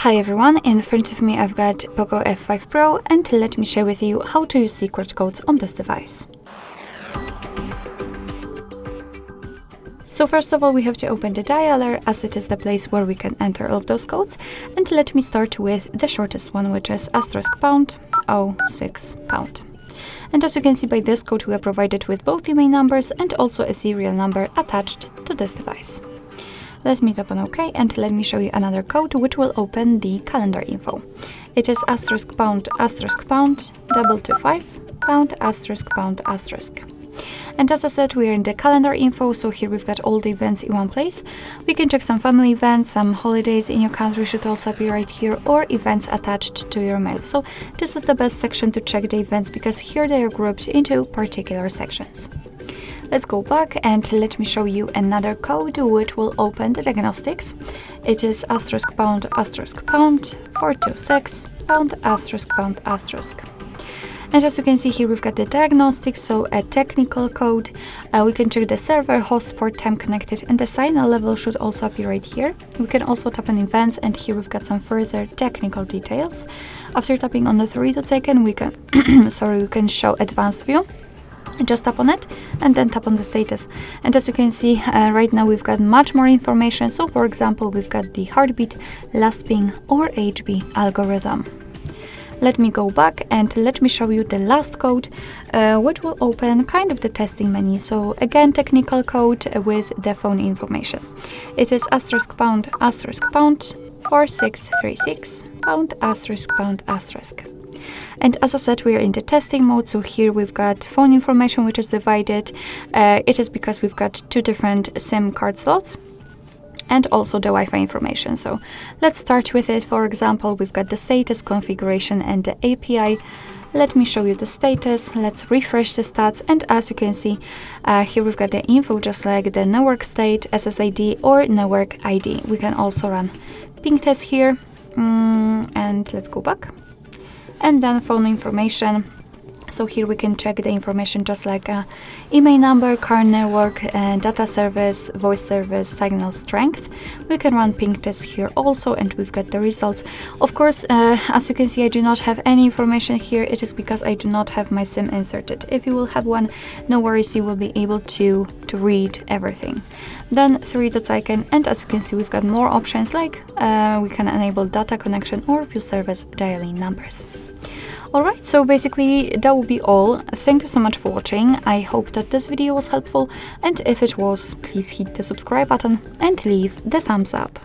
Hi everyone, in front of me I've got POCO F5 Pro, and let me share with you how to use secret codes on this device. So first of all, we have to open the dialer, as it is the place where we can enter all of those codes. And let me start with the shortest one, which is *#06#. And as you can see by this code, we are provided with both the main numbers and also a serial number attached to this device. Let me tap on OK, and let me show you another code which will open the calendar info. It is *##225#*##*#. And as I said, we are in the calendar info, so here we've got all the events in one place. We can check some family events, some holidays in your country should also be right here, or events attached to your mail. So this is the best section to check the events, because here they are grouped into particular sections. Let's go back and let me show you another code which will open the diagnostics. It is *##426#*##*#. And as you can see here, we've got the diagnostics, so a technical code. We can check the server, host, port, time connected, and the signal level should also appear right here. We can also tap on events, and here we've got some further technical details. After tapping on the three dots icon, we can we can show advanced view. Just tap on it and then tap on the status, and as you can see right now we've got much more information. So for example, we've got the heartbeat, last ping, or HB algorithm. Let me go back and let me show you the last code, which will open kind of the testing menu. So again, technical code with the phone information. It is *##4636#*##*#. And as I said, we are in the testing mode, so here we've got phone information which is divided. It is because we've got two different SIM card slots, and also the Wi-Fi information. So let's start with it. For example, we've got the status, configuration, and the API. Let me show you the status. Let's refresh the stats, and as you can see, here we've got the info, just like the network state, SSID, or network ID. We can also run ping test here, and let's go back. And then phone information. So here we can check the information just like email number, car network, data service, voice service, signal strength. We can run ping test here also, and we've got the results. Of course, as you can see, I do not have any information here. It is because I do not have my SIM inserted. If you will have one, no worries, you will be able to read everything. Then three dots icon, and as you can see, we've got more options, like we can enable data connection or view service dialing numbers. Alright, so basically that will be all. Thank you so much for watching. I hope that this video was helpful, and if it was, please hit the subscribe button and leave the thumbs up.